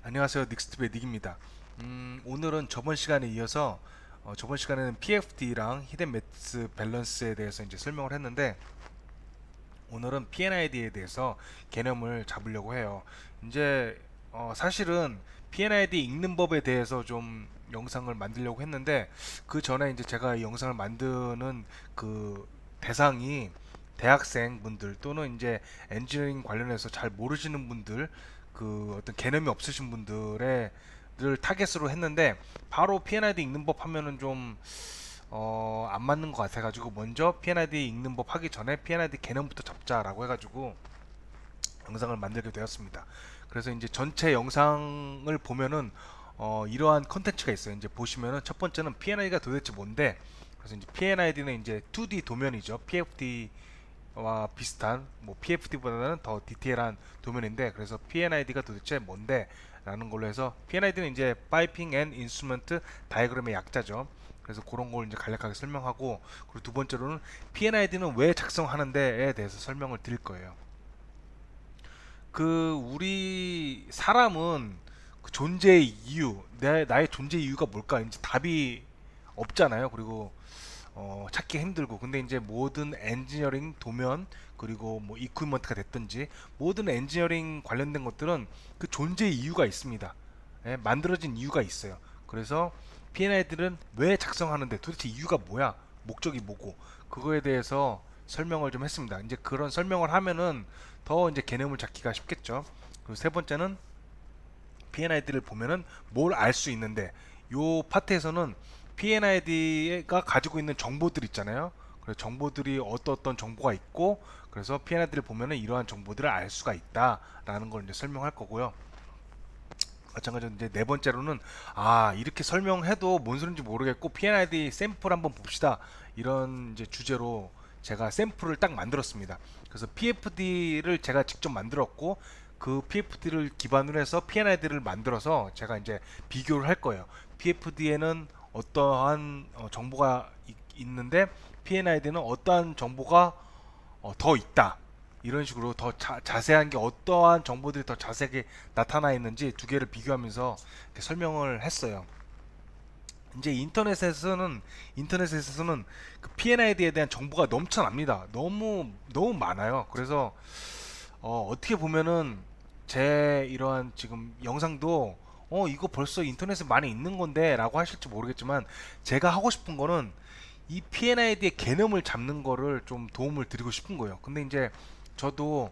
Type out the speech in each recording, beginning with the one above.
안녕하세요. 닉스트의 닉입니다. 오늘은 저번 시간에 이어서 저번 시간에는 PFD랑 히든 매스 밸런스에 대해서 이제 설명을 했는데 오늘은 PNID에 대해서 개념을 잡으려고 해요. 이제 사실은 PNID 읽는 법에 대해서 좀 영상을 만들려고 했는데 그 전에 이제 제가 이 영상을 만드는 그 대상이 대학생 분들 또는 이제 엔지니어링 관련해서 잘 모르시는 분들 그 어떤 개념이 없으신 분들의 를 타겟으로 했는데 바로 PNID 읽는 법 하면은 좀 안 맞는 것 같아가지고 먼저 PNID 읽는 법 하기 전에 PNID 개념부터 잡자라고 해가지고 영상을 만들게 되었습니다. 그래서 이제 전체 영상을 보면은 이러한 컨텐츠가 있어요. 이제 보시면은 첫 번째는 PNID가 도대체 뭔데? 그래서 이제 PNID는 이제 2D 도면이죠. PFD와 비슷한 뭐 PFD보다는 더 디테일한 도면인데 그래서 PNID가 도대체 뭔데? 라는 걸로 해서 PNID는 이제 Piping and Instrument Diagram의 약자죠. 그래서 그런 걸 이제 간략하게 설명하고 그리고 두 번째로는 PNID는 왜 작성하는데에 대해서 설명을 드릴 거예요. 그 우리 사람은 그 존재의 이유, 나의 존재 이유가 뭘까? 이제 답이 없잖아요. 그리고 찾기 힘들고. 근데 이제 모든 엔지니어링 도면 그리고 뭐 이퀴먼트가 됐든지 모든 엔지니어링 관련된 것들은 그 존재의 이유가 있습니다. 예, 만들어진 이유가 있어요. 그래서 P&Id들은 왜 작성하는데 도대체 이유가 뭐야? 목적이 뭐고? 그거에 대해서 설명을 좀 했습니다. 이제 그런 설명을 하면은 더 이제 개념을 잡기가 쉽겠죠. 그리고 세 번째는 P&ID를 보면은 뭘 알 수 있는데 요 파트에서는 P&ID가 가지고 있는 정보들 있잖아요. 그래서 정보들이 어떤 정보가 있고 그래서 P&ID를 보면은 이러한 정보들을 알 수가 있다라는 걸 이제 설명할 거고요. 마찬가지로 이제 네 번째로는 이렇게 설명해도 뭔 소린지 모르겠고 P&ID 샘플 한번 봅시다 이런 이제 주제로 제가 샘플을 딱 만들었습니다. 그래서 PFD를 제가 직접 만들었고 그 PFD를 기반으로 해서 P&ID를 만들어서 제가 이제 비교를 할 거예요. PFD에는 어떠한 정보가 있는데 P&ID는 어떠한 정보가 더 있다. 이런 식으로 더 자세한 게 어떠한 정보들이 더 자세하게 나타나 있는지 두 개를 비교하면서 이렇게 설명을 했어요. 이제 인터넷에서는 그 PNID에 대한 정보가 넘쳐납니다. 너무 많아요. 그래서 어떻게 보면은 제 이러한 지금 영상도 이거 벌써 인터넷에 많이 있는 건데라고 하실지 모르겠지만 제가 하고 싶은 거는 이 P&ID의 개념을 잡는 거를 좀 도움을 드리고 싶은 거예요. 근데 이제 저도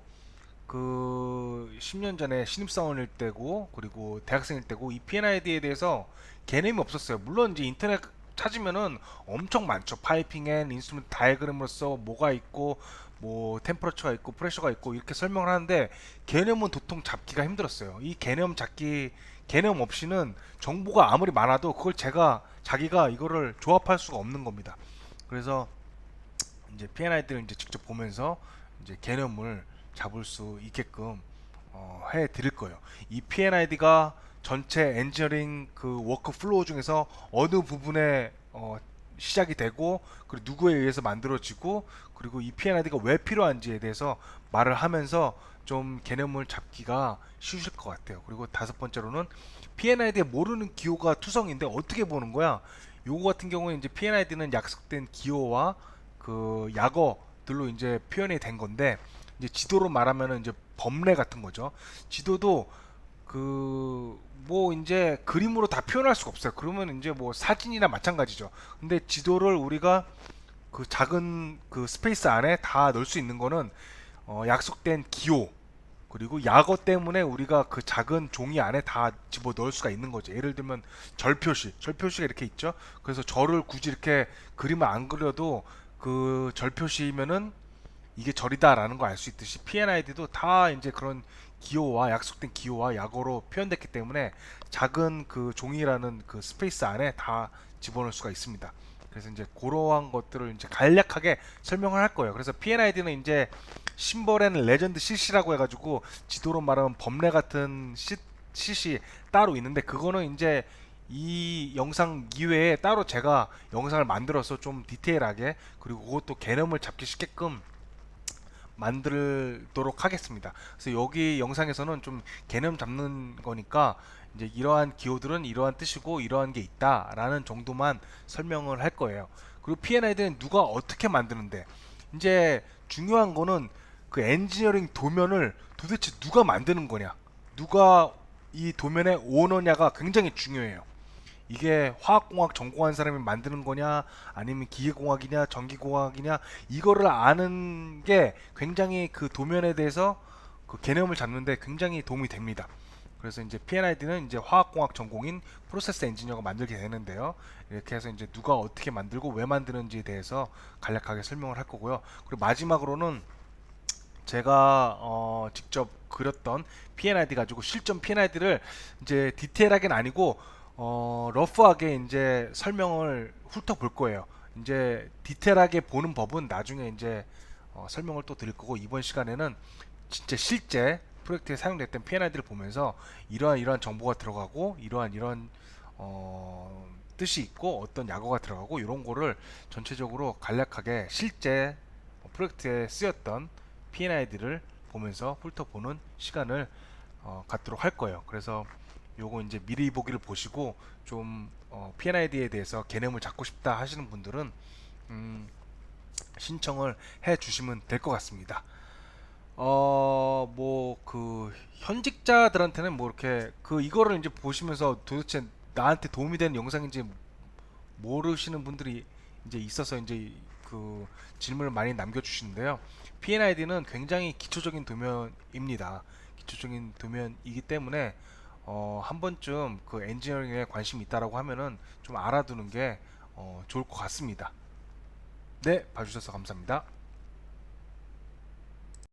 그 10년 전에 신입사원일 때고 그리고 대학생일 때고 이 P&ID에 대해서 개념이 없었어요. 물론 이제 인터넷 찾으면은 엄청 많죠. 파이핑 앤 인스트루먼트 다이어그램으로서 뭐가 있고 뭐 템퍼러처가 있고 프레셔가 있고 이렇게 설명을 하는데 개념은 도통 잡기가 힘들었어요. 이 개념 없이는 정보가 아무리 많아도 그걸 자기가 이거를 조합할 수가 없는 겁니다. 그래서 이제 P&ID를 이제 직접 보면서 이제 개념을 잡을 수 있게끔 해 드릴 거예요. 이 P&ID가 전체 엔지니어링 그 워크 플로우 중에서 어느 부분에 시작이 되고 그리고 누구에 의해서 만들어지고 그리고 이 P&ID가 왜 필요한지에 대해서 말을 하면서 좀 개념을 잡기가 쉬우실 것 같아요. 그리고 다섯 번째로는 P&ID에 모르는 기호가 투성인데 어떻게 보는 거야? 요거 같은 경우에 이제 P&ID는 약속된 기호와 그 약어들로 이제 표현이 된 건데 이제 지도로 말하면은 이제 법례 같은 거죠. 지도도 그 뭐 이제 그림으로 다 표현할 수가 없어요. 그러면 이제 뭐 사진이나 마찬가지죠. 근데 지도를 우리가 그 작은 그 스페이스 안에 다 넣을 수 있는 거는 약속된 기호 그리고 약어 때문에 우리가 그 작은 종이 안에 다 집어 넣을 수가 있는 거죠. 예를 들면 절표시가 이렇게 있죠. 그래서 절을 굳이 이렇게 그림을 안 그려도 그 절표시면은 이게 절이다라는 걸 알 수 있듯이 P&ID도 다 이제 그런 기호와 약속된 기호와 약어로 표현됐기 때문에 작은 그 종이라는 그 스페이스 안에 다 집어넣을 수가 있습니다. 그래서 이제 그러한 것들을 이제 간략하게 설명을 할 거예요. 그래서 P&ID는 이제 심벌 앤 레전드 CC라고 해가지고 지도로 말하면 법례 같은 CC 따로 있는데 그거는 이제 이 영상 이외에 따로 제가 영상을 만들어서 좀 디테일하게 그리고 그것도 개념을 잡기 쉽게끔 만들도록 하겠습니다. 그래서 여기 영상에서는 좀 개념 잡는 거니까 이제 이러한 기호들은 이러한 뜻이고 이러한 게 있다라는 정도만 설명을 할 거예요. 그리고 P&ID는 누가 어떻게 만드는데, 이제 중요한 거는 그 엔지니어링 도면을 도대체 누가 만드는 거냐, 누가 이 도면의 오너냐가 굉장히 중요해요. 이게 화학공학 전공한 사람이 만드는 거냐 아니면 기계공학이냐 전기공학이냐, 이거를 아는 게 굉장히 그 도면에 대해서 그 개념을 잡는데 굉장히 도움이 됩니다. 그래서 이제 P&ID는 이제 화학공학 전공인 프로세스 엔지니어가 만들게 되는데요. 이렇게 해서 이제 누가 어떻게 만들고 왜 만드는지에 대해서 간략하게 설명을 할 거고요. 그리고 마지막으로는 제가 직접 그렸던 P&ID 가지고 실전 P&ID를 이제 디테일하게는 아니고 러프하게 이제 설명을 훑어볼 거예요. 이제 디테일하게 보는 법은 나중에 이제 설명을 또 드릴 거고, 이번 시간에는 진짜 실제 프로젝트에 사용됐던 P&ID를 보면서 이러한 정보가 들어가고 이러한 뜻이 있고 어떤 약어가 들어가고 이런 거를 전체적으로 간략하게 실제 프로젝트에 쓰였던 P&ID를 보면서 훑어보는 시간을 갖도록 할 거예요. 그래서 요거 이제 미리 보기를 보시고 좀 P&ID에 대해서 개념을 잡고 싶다 하시는 분들은 신청을 해 주시면 될 것 같습니다. 뭐 그 현직자들한테는 뭐 이렇게 그 이거를 이제 보시면서 도대체 나한테 도움이 되는 영상인지 모르시는 분들이 이제 있어서 이제 그 질문을 많이 남겨주시는데요. P&ID는 굉장히 기초적인 도면입니다. 기초적인 도면이기 때문에 한 번쯤 그 엔지니어링에 관심이 있다라고 하면은 좀 알아두는 게 좋을 것 같습니다. 네, 봐주셔서 감사합니다.